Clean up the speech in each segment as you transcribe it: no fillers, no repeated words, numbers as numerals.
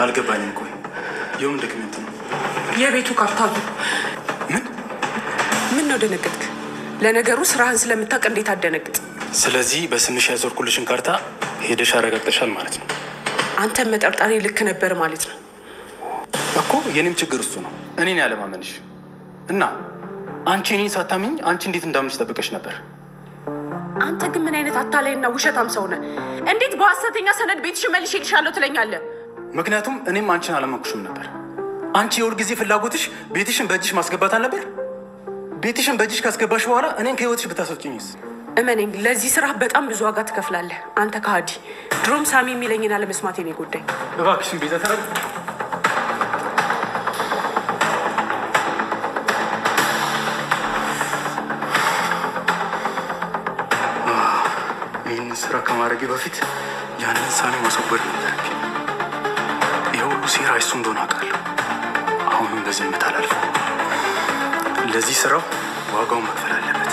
አልገባኝም ቆይ የምን ዶክመንት ነው የቤቱ ካርታ ምን ነው ደነገጥክ ለነገሩ ስራህን ስለምታውቅ እንዴት አደነግጥ ስለዚህ በስምሽ ያዞርኩልሽን ካርታ ሄደሽ አረጋግጠሻል ማለት ነው አንተ መጠርጣሪ ልክ ነበር ማለት ነው እኮ የኔም ችግር እሱ ነው እኔን ያለማመንሽ እና አንቺ እኔን ሳታምኝ አንቺ እንዴት እንዳምንሽ ተጠብቀሽ ነበር አንተ ግን ምን አይነት አታላይና ውሸታም ሰው ነህ እንዴት በሐሰተኛ ሰነድ ቤትሽ መልሽ ይልሻለሁ ትለኛለህ ምክንያቱም እኔም አንቺን አላመንኩሽም ነበር አንቺ የሁል ጊዜ ፍላጎትሽ ቤትሽን በእጅሽ ማስገባት አልነበር ቤትሽን በእጅሽ ካስገባሽ በኋላ እኔን ከህይወትሽ ብታስወጪኝስ እመነኝ ለዚህ ስራ በጣም ብዙ ዋጋ ትከፍላለህ አንተ ከሃዲ ድሮም ሳሚ የሚለኝን አለመስማት የኔ ጉዳይ እባክሽን ቤዛ ተረጋጊ ስራ ከማድረጌ በፊት ያንን ሳሚ ማስወገድ ነበር የሁሉ ሴራ እሱ እንደሆነ አውቃለሁ አሁንም በዝምታ አላልፈው ለዚህ ስራው ዋጋውን መክፈል አለበት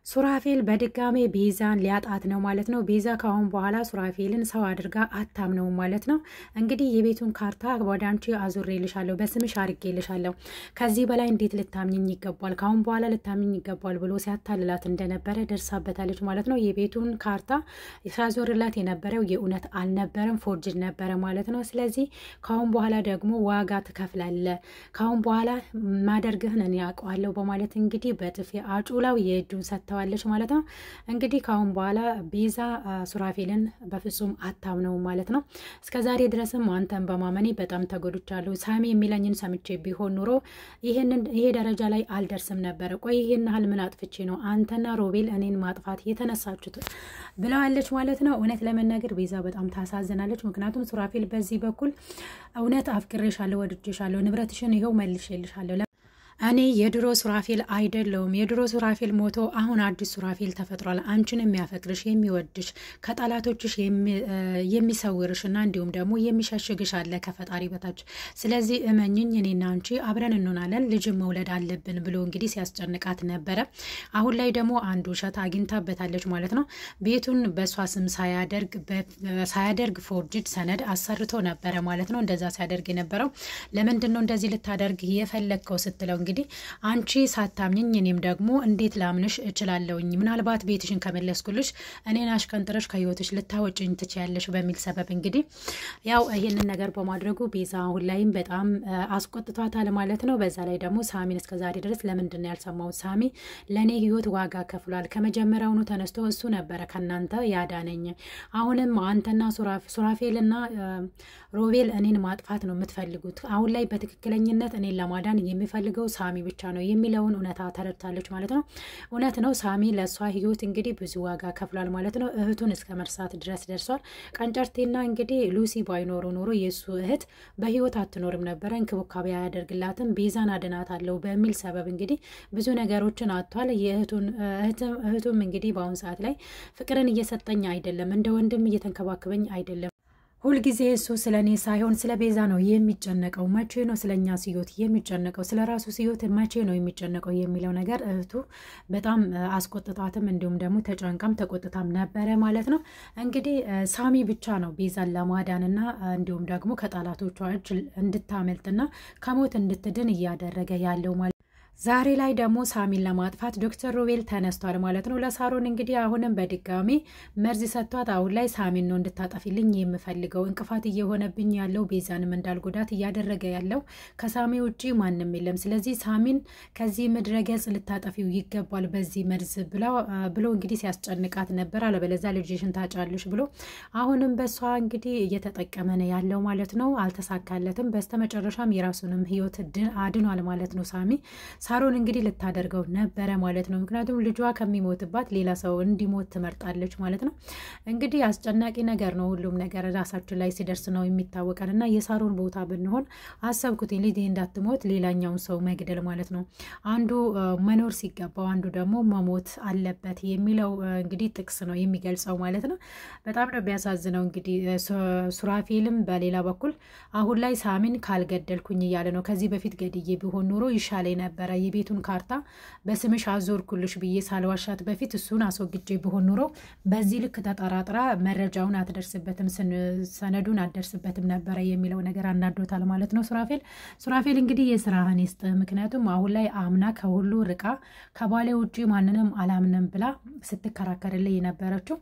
ሱራፌል በድጋሜ ቤዛን ሊያጣት ነው ማለት ነው ቤዛ ካሁን በኋላ ሱራፌልን ሰው አድርጋ አታምነው ማለት ነው እንግዲህ የቤቱን ካርታ ወዳንቺ አዙሬልሻለሁ በስምሽ አርጌልሻለሁ ከዚህ በላይ እንዴት ልታምኚኝ ይገባል ካሁን በኋላ ልታምኚኝ ይገባል ብሎ ሲያታልላት እንደነበረ ደርሳበታለች ማለት ነው የቤቱን ካርታ ያዞርላት የነበረው የእውነት አልነበረም ፎርጅድ ነበረ ማለት ነው ስለዚህ ካሁን በኋላ ደግሞ ዋጋ ትከፍላለህ ካሁን በኋላ ማደርግህን እኔ አውቀዋለሁ በማለት እንግዲህ በጥፊ አጩላው የእጁን ሰጥተዋለች ማለት ነው እንግዲህ ካሁን በኋላ ቤዛ ሱራፌልን በፍጹም አታምነው ማለት ነው እስከዛሬ ድረስም አንተን በማመኔ በጣም ተጎድቻለሁ ሳሚ የሚለኝን ሰምቼ ቢሆን ኑሮ ይሄ ደረጃ ላይ አልደርስም ነበር ቆይ ይሄን ያህል ምን አጥፍቼ ነው አንተና ሮቤል እኔን ማጥፋት የተነሳችሁት ብለዋለች ማለት ነው እውነት ለመናገር ቤዛ በጣም ታሳዝናለች ምክንያቱም ሱራፌል በዚህ በኩል እውነት አፍቅሬሻለሁ ወድጄሻለሁ ንብረትሽን ይሄው መልሼልሻለሁ እኔ የድሮ ሱራፌል አይደለም የድሮ ሱራፌል ሞቶ አሁን አዲስ ሱራፌል ተፈጥሯል አንቺን የሚያፈቅርሽ የሚወድሽ ከጣላቶችሽ የሚሰውርሽና እንዲሁም ደግሞ የሚሸሽግሽ አለ ከፈጣሪ በታች ስለዚህ እመኝኝ እኔና አንቺ አብረን እንሆናለን ልጅ መውለድ አለብን ብሎ እንግዲህ ሲያስጨንቃት ነበረ አሁን ላይ ደግሞ አንዱ ሸታ አግኝታበታለች ማለት ነው ቤቱን በሷ ስም ሳያደርግ ፎርጅድ ሰነድ አሰርቶ ነበረ ማለት ነው እንደዛ ሲያደርግ የነበረው ለምንድነው እንደዚህ ልታደርግ የፈለከው ስትለው እንግዲህ አንቺ ሳታምኝኝ እኔም ደግሞ እንዴት ላምንሽ እችላለሁኝ ምናልባት ቤትሽን ከመለስኩልሽ እኔን አሽከንጥረሽ ከህይወትሽ ልታወጪኝ ትችያለሽ በሚል ሰበብ እንግዲህ ያው ይሄንን ነገር በማድረጉ ቤዛ አሁን ላይም በጣም አስቆጥቷታል ማለት ነው በዛ ላይ ደግሞ ሳሚን እስከዛሬ ድረስ ለምንድነው ያልሰማው ሳሚ ለኔ ህይወት ዋጋ ከፍሏል ከመጀመሪያውኑ ተነስቶ እሱ ነበር ከናንተ ያዳነኝ አሁንም አንተና ሱራፌልና ሮቤል እኔን ማጥፋት ነው የምትፈልጉት አሁን ላይ በትክክለኝነት እኔን ለማዳን የሚፈልገው ሳሚ ብቻ ነው የሚለውን እውነታ ተረድታለች ማለት ነው እውነት ነው ሳሚ ለሷ ህይወት እንግዲህ ብዙ ዋጋ ከፍሏል ማለት ነው እህቱን እስከ መርሳት ድረስ ደርሷል ቀንጨርቴና እንግዲህ ሉሲ ባይኖሩ ኖሮ የሱ እህት በህይወት አትኖርም ነበር እንክብካቤ ያደርግላትም ቤዛን አድናታለሁ በሚል ሰበብ እንግዲህ ብዙ ነገሮችን አጥቷል እህቱም እንግዲህ በአሁን ሰዓት ላይ ፍቅርን እየሰጠኝ አይደለም እንደ ወንድም እየተንከባከበኝ አይደለም ሁሉ ጊዜ እሱ ስለኔ ሳይሆን ስለ ቤዛ ነው የሚጨነቀው መቼ ነው ስለኛ ሲዮት የሚጨነቀው ስለ ራሱ ሲዮት መቼ ነው የሚጨነቀው የሚለው ነገር እህቱ በጣም አስቆጥቷትም እንዲሁም ደግሞ ተጨንቃም ተቆጥታም ነበረ ማለት ነው እንግዲህ ሳሚ ብቻ ነው ቤዛን ለማዳንና እንዲሁም ደግሞ ከጣላቶቿ እጅ እንድታመልጥና ከሞት እንድትድን እያደረገ ያለው ማለት ዛሬ ላይ ደግሞ ሳሚን ለማጥፋት ዶክተር ሮቤል ተነስቷል ማለት ነው ለሳሮን እንግዲህ አሁንም በድጋሚ መርዝ ሰጥቷት አሁን ላይ ሳሚን ነው እንድታጠፊልኝ የምፈልገው እንቅፋት እየሆነብኝ ያለው ቤዛንም እንዳልጎዳት እያደረገ ያለው ከሳሚ ውጪ ማንንም የለም ስለዚህ ሳሚን ከዚህ ምድረገጽ ልታጠፊው ይገባል በዚህ መርዝ ብሎ እንግዲህ ሲያስጨንቃት ነበር አለበለዚያ ልጅሽን ታጫልሽ ብሎ አሁንም በሷ እንግዲህ እየተጠቀመ ነው ያለው ማለት ነው አልተሳካለትም በስተመጨረሻም የራሱንም ህይወት አድኗል ማለት ነው ሳሚ ሳሮን እንግዲህ ልታደርገው ነበረ ማለት ነው ምክንያቱም ልጇ ከሚሞትባት ሌላ ሰው እንዲሞት ትመርጣለች ማለት ነው እንግዲህ አስጨናቂ ነገር ነው ሁሉም ነገር ራሳችን ላይ ሲደርስ ነው የሚታወቀንና የሳሮን ቦታ ብንሆን አሰብኩት ልጅ እንዳትሞት ሌላኛውን ሰው መግደል ማለት ነው አንዱ መኖር ሲገባው አንዱ ደግሞ መሞት አለበት የሚለው እንግዲህ ጥቅስ ነው የሚገልጸው ማለት ነው በጣም ነው ቢያሳዝነው እንግዲህ ሱራፌልም በሌላ በኩል አሁን ላይ ሳሚን ካልገደልኩኝ እያለ ነው ከዚህ በፊት ገድዬ ቢሆን ኑሮ ይሻለኝ ነበር የቤቱን ካርታ በስምሽ አዞርኩልሽ ብዬ ሳልዋሻት በፊት እሱን አስወግጄ ቢሆን ኑሮ በዚህ ልክ ተጠራጥራ መረጃውን አትደርስበትም፣ ሰነዱን አትደርስበትም ነበረ የሚለው ነገር አናዶታል ማለት ነው ሱራፌል እንግዲህ የስራህን ይስጥ። ምክንያቱም አሁን ላይ አምና ከሁሉ ርቃ ከባሌ ውጪ ማንንም አላምንም ብላ ስትከራከርልኝ የነበረችው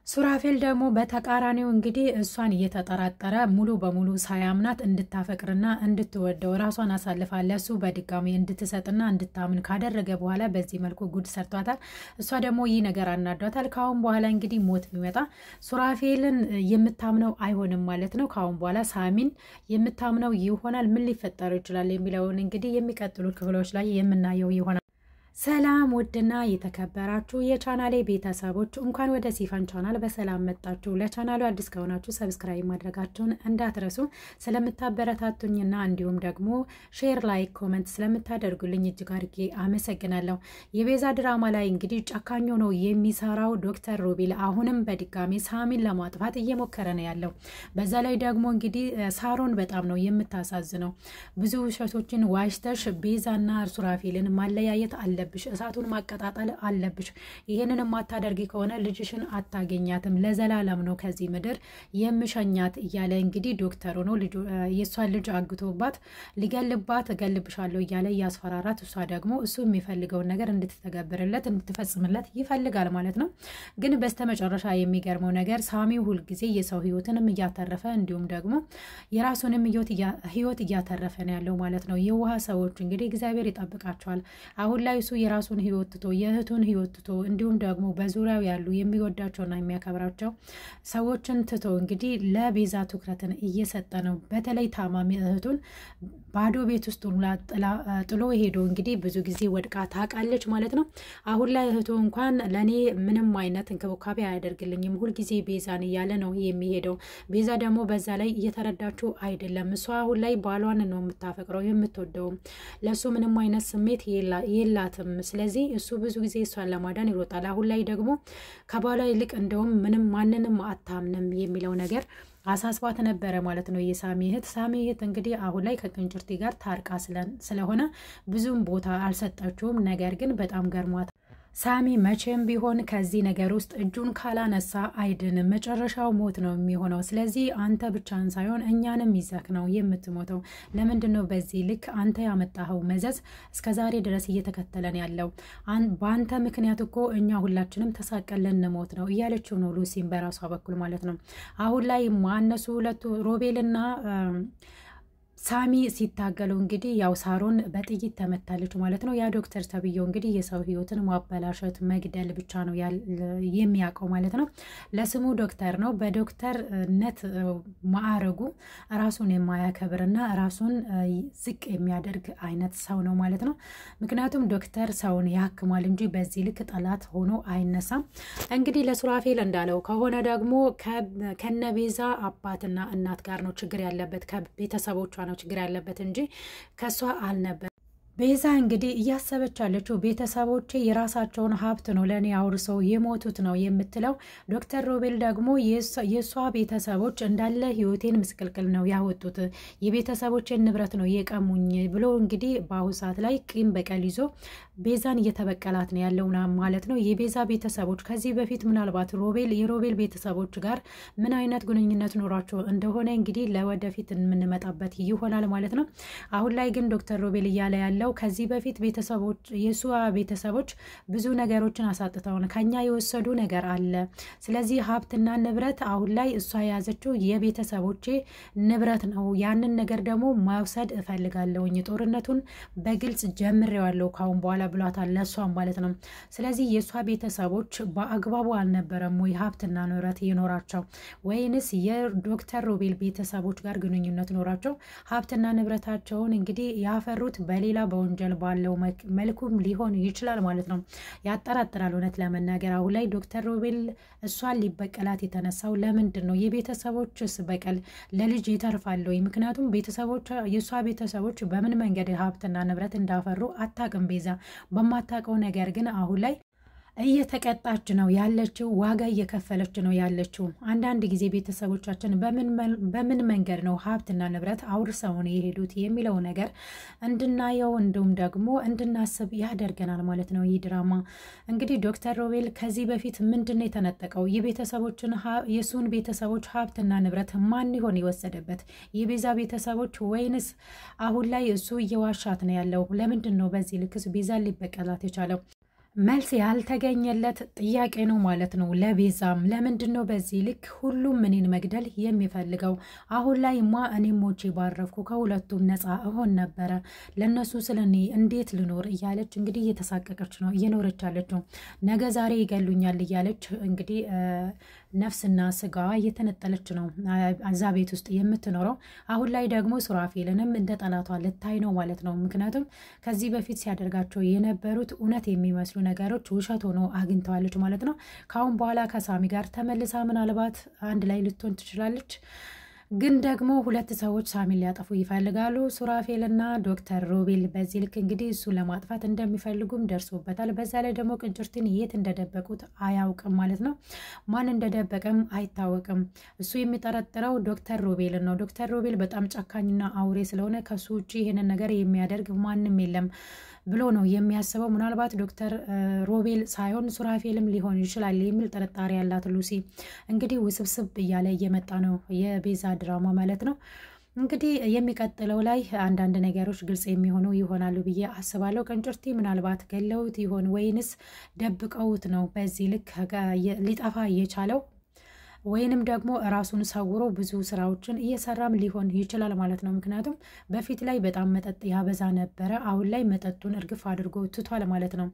ሱራፌል ደግሞ በተቃራኒው እንግዲህ እሷን እየተጠራጠረ ሙሉ በሙሉ ሳያምናት እንድታፈቅርና እንድትወደው ራሷን አሳልፋ ለሱ በድጋሚ እንድትሰጥና እንድታምን ካደረገ በኋላ በዚህ መልኩ ጉድ ሰርቷታል። እሷ ደግሞ ይህ ነገር አናዷታል። ካሁን በኋላ እንግዲህ ሞት ቢመጣ ሱራፌልን የምታምነው አይሆንም ማለት ነው። ካሁን በኋላ ሳሚን የምታምነው ይሆናል። ምን ሊፈጠር ይችላል የሚለውን እንግዲህ የሚቀጥሉ ክፍሎች ላይ የምናየው ይሆናል። ሰላም ውድና የተከበራችሁ የቻናሌ ቤተሰቦች እንኳን ወደ ሲፈን ቻናል በሰላም መጣችሁ። ለቻናሉ አዲስ ከሆናችሁ ሰብስክራይብ ማድረጋችሁን እንዳትረሱ። ስለምታበረታቱኝና እንዲሁም ደግሞ ሼር፣ ላይክ፣ ኮሜንት ስለምታደርጉልኝ እጅግ አድርጌ አመሰግናለሁ። የቤዛ ድራማ ላይ እንግዲህ ጨካኝ ሆኖ የሚሰራው ዶክተር ሮቤል አሁንም በድጋሚ ሳሚን ለማጥፋት እየሞከረ ነው ያለው። በዛ ላይ ደግሞ እንግዲህ ሳሮን በጣም ነው የምታሳዝነው። ብዙ ውሸቶችን ዋሽተሽ ቤዛና ሱራፌልን ማለያየት አለ እሳቱን ማቀጣጣል አለብሽ። ይሄንን ማታደርጊ ከሆነ ልጅሽን አታገኛትም፣ ለዘላለም ነው ከዚህ ምድር የምሸኛት እያለ እንግዲህ ዶክተሩ ነው የሷን ልጅ አግቶባት ሊገልባት እገልብሻለሁ እያለ ያስፈራራት። እሷ ደግሞ እሱ የሚፈልገውን ነገር እንድትተገብርለት እንድትፈጽምለት ይፈልጋል ማለት ነው። ግን በስተመጨረሻ የሚገርመው ነገር ሳሚው ሁሉ ጊዜ የሰው ህይወትንም እያተረፈ እንዲሁም ደግሞ የራሱንም ህይወት እያተረፈ ነው ያለው ማለት ነው። የውሃ ሰዎች እንግዲህ እግዚአብሔር ይጠብቃቸዋል። አሁን ላይ የራሱን ህይወት ትቶ የእህቱን ህይወት ትቶ እንዲሁም ደግሞ በዙሪያው ያሉ የሚወዳቸውና የሚያከብራቸው ሰዎችን ትቶ እንግዲህ ለቤዛ ትኩረትን እየሰጠ ነው። በተለይ ታማሚ እህቱን ባዶ ቤት ውስጥ ጥሎ ሄዶ እንግዲህ ብዙ ጊዜ ወድቃ ታውቃለች ማለት ነው። አሁን ላይ እህቱ እንኳን ለኔ ምንም አይነት እንክብካቤ አያደርግልኝም፣ ሁሉ ጊዜ ቤዛን እያለ ነው የሚሄደው። ቤዛ ደግሞ በዛ ላይ እየተረዳችው አይደለም። እሷ አሁን ላይ ባሏን ነው የምታፈቅረው የምትወደው፣ ለሱ ምንም አይነት ስሜት የላትም። ስለዚህ እሱ ብዙ ጊዜ እሷን ለማዳን ይሮጣል። አሁን ላይ ደግሞ ከባሏ ይልቅ እንደውም ምንም ማንንም አታምንም የሚለው ነገር አሳስባት ነበረ ማለት ነው የሳሚ እህት እንግዲህ አሁን ላይ ከቅንጭርቲ ጋር ታርቃ ስለሆነ ብዙም ቦታ አልሰጠችውም። ነገር ግን በጣም ገርሟት ሳሚ መቼም ቢሆን ከዚህ ነገር ውስጥ እጁን ካላነሳ አይድንም፣ መጨረሻው ሞት ነው የሚሆነው። ስለዚህ አንተ ብቻን ሳይሆን እኛንም ይዘክ ነው የምትሞተው። ለምንድነው በዚህ ልክ አንተ ያመጣኸው መዘዝ እስከዛሬ ድረስ እየተከተለን ያለው? በአንተ ምክንያት እኮ እኛ ሁላችንም ተሳቀለን ሞት ነው እያለችው ነው ሉሲን በራሷ በኩል ማለት ነው። አሁን ላይ ማነሱ ሁለቱ ሮቤልና ሳሚ ሲታገሉ እንግዲህ ያው ሳሮን በጥይት ተመታለች ማለት ነው። ያ ዶክተር ተብየው እንግዲህ የሰው ህይወትን ማበላሸት መግደል ብቻ ነው የሚያውቀው ማለት ነው። ለስሙ ዶክተር ነው። በዶክተርነት ማዕረጉ ራሱን የማያከብርና ራሱን ዝቅ የሚያደርግ አይነት ሰው ነው ማለት ነው። ምክንያቱም ዶክተር ሰውን ያክማል እንጂ በዚህ ልክ ጠላት ሆኖ አይነሳም። እንግዲህ ለሱራፌል እንዳለው ከሆነ ደግሞ ከነቤዛ አባትና እናት ጋር ነው ችግር ያለበት፣ ከቤተሰቦቿ ነው ችግር ያለበት እንጂ ከሷ አልነበር። ቤዛ እንግዲህ እያሰበች ያለችው ቤተሰቦቼ የራሳቸውን ሀብት ነው ለኔ አውርሰው የሞቱት ነው የምትለው። ዶክተር ሮቤል ደግሞ የሷ ቤተሰቦች እንዳለ ህይወቴን ምስቅልቅል ነው ያወጡት፣ የቤተሰቦቼን ንብረት ነው የቀሙኝ ብሎ እንግዲህ በአሁኑ ሰዓት ላይ ቂም በቀል ይዞ ቤዛን እየተበቀላት ነው ያለውና ማለት ነው። የቤዛ ቤተሰቦች ከዚህ በፊት ምናልባት የሮቤል ቤተሰቦች ጋር ምን አይነት ግንኙነት ኖሯቸው እንደሆነ እንግዲህ ለወደፊት የምንመጣበት ይሆናል ማለት ነው። አሁን ላይ ግን ዶክተር ሮቤል እያለ ያለው ከዚህ በፊት ቤተሰቦች የሷ ቤተሰቦች ብዙ ነገሮችን አሳጥተውን ከኛ የወሰዱ ነገር አለ። ስለዚህ ሀብትና ንብረት አሁን ላይ እሷ የያዘችው የቤተሰቦቼ ንብረት ነው፣ ያንን ነገር ደግሞ ማውሰድ እፈልጋለሁኝ፣ ጦርነቱን በግልጽ ጀምሬዋለሁ ካሁን በኋላ ብሏታል ለሷም ማለት ነው። ስለዚህ የሷ ቤተሰቦች በአግባቡ አልነበረም ወይ ሀብትና ንብረት ይኖራቸው ወይንስ የዶክተር ሮቤል ቤተሰቦች ጋር ግንኙነት ኖራቸው ሀብትና ንብረታቸውን እንግዲህ ያፈሩት በሌላ በወንጀል ባለው መልኩም ሊሆን ይችላል ማለት ነው። ያጠራጥራል እውነት ለመናገር። አሁን ላይ ዶክተር ሮቤል እሷን ሊበቀላት የተነሳው ለምንድን ነው? የቤተሰቦችስ በቀል ለልጅ ይተርፋል ወይ? ምክንያቱም የሷ ቤተሰቦች በምን መንገድ ሀብትና ንብረት እንዳፈሩ አታውቅም ቤዛ። በማታውቀው ነገር ግን አሁን ላይ እየተቀጣች ነው ያለችው፣ ዋጋ እየከፈለች ነው ያለችው። አንዳንድ ጊዜ ቤተሰቦቻችን በምን መንገድ ነው ሀብትና ንብረት አውርሰውን የሄዱት የሚለው ነገር እንድናየው እንዲሁም ደግሞ እንድናስብ ያደርገናል ማለት ነው። ይህ ድራማ እንግዲህ ዶክተር ሮቤል ከዚህ በፊት ምንድነው የተነጠቀው? የሱን ቤተሰቦች ሀብትና ንብረት ማን ይሆን የወሰደበት? የቤዛ ቤተሰቦች ወይንስ አሁን ላይ እሱ እየዋሻት ነው ያለው? ለምንድን ነው በዚህ ልክስ ቤዛን ሊበቀላት የቻለው? መልስ ያልተገኘለት ጥያቄ ነው ማለት ነው ለቤዛም። ለምንድን ነው በዚህ ልክ ሁሉም እኔን መግደል የሚፈልገው? አሁን ላይ እኔም ሞቼ ባረፍኩ ከሁለቱም ነፃ እሆን ነበረ፣ ለነሱ ስለኔ እንዴት ልኖር እያለች እንግዲህ እየተሳቀቀች ነው እየኖረች ያለችው። ነገ ዛሬ ይገሉኛል እያለች እንግዲህ ነፍስና ስጋ እየተነጠለች ነው እዛ ቤት ውስጥ የምትኖረው። አሁን ላይ ደግሞ ሱራፌልንም እንደ ጠላቷ ልታይ ነው ማለት ነው። ምክንያቱም ከዚህ በፊት ሲያደርጋቸው የነበሩት እውነት የሚመስሉ ነገሮች ውሸት ሆኖ አግኝተዋለች ማለት ነው። ካሁን በኋላ ከሳሚ ጋር ተመልሳ ምናልባት አንድ ላይ ልትሆን ትችላለች። ግን ደግሞ ሁለት ሰዎች ሳሚን ሊያጠፉ ይፈልጋሉ፣ ሱራፌልና ዶክተር ሮቤል። በዚህ ልክ እንግዲህ እሱ ለማጥፋት እንደሚፈልጉም ደርሶበታል። በዛ ላይ ደግሞ ቅንጭርትን የት እንደደበቁት አያውቅም ማለት ነው። ማን እንደደበቀም አይታወቅም። እሱ የሚጠረጥረው ዶክተር ሮቤልን ነው። ዶክተር ሮቤል በጣም ጨካኝና አውሬ ስለሆነ ከሱ ውጭ ይህንን ነገር የሚያደርግ ማንም የለም ብሎ ነው የሚያስበው። ምናልባት ዶክተር ሮቤል ሳይሆን ሱራፌልም ሊሆን ይችላል የሚል ጥርጣሬ ያላት ሉሲ እንግዲህ ውስብስብ እያለ እየመጣ ነው የቤዛ ድራማ ማለት ነው። እንግዲህ የሚቀጥለው ላይ አንዳንድ ነገሮች ግልጽ የሚሆኑ ይሆናሉ ብዬ አስባለሁ። ቅንጭርቲ ምናልባት ገለውት ይሆን ወይንስ ደብቀውት ነው በዚህ ልክ ሊጠፋ የቻለው? ወይንም ደግሞ ራሱን ሰውሮ ብዙ ስራዎችን እየሰራም ሊሆን ይችላል ማለት ነው። ምክንያቱም በፊት ላይ በጣም መጠጥ ያበዛ ነበረ፣ አሁን ላይ መጠጡን እርግፍ አድርጎ ትቷል ማለት ነው።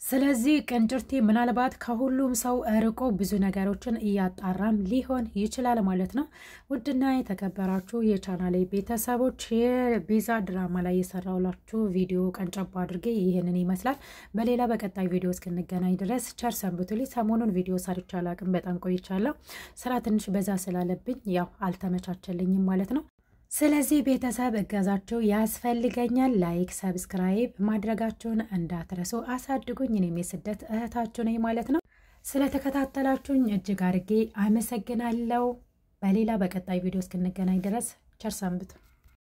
ስለዚህ ቅንጭርቲ ምናልባት ከሁሉም ሰው ርቆ ብዙ ነገሮችን እያጣራም ሊሆን ይችላል ማለት ነው። ውድና የተከበራችሁ የቻናሌ ቤተሰቦች የቤዛ ድራማ ላይ የሰራውላችሁ ቪዲዮ ቀንጨባ አድርጌ ይህንን ይመስላል። በሌላ በቀጣይ ቪዲዮ እስክንገናኝ ድረስ ቸር ሰንብቱልኝ። ሰሞኑን ቪዲዮ ሰርቼ አላቅም፣ በጣም ቆይቻለሁ። ስራ ትንሽ በዛ ስላለብኝ ያው አልተመቻቸልኝም ማለት ነው። ስለዚህ ቤተሰብ እገዛችሁ ያስፈልገኛል። ላይክ ሰብስክራይብ ማድረጋችሁን እንዳትረሱ፣ አሳድጉኝ። እኔም የስደት እህታችሁ ነኝ ማለት ነው። ስለተከታተላችሁኝ እጅግ አድርጌ አመሰግናለሁ። በሌላ በቀጣይ ቪዲዮ እስክንገናኝ ድረስ ቸር ሰንብቱ።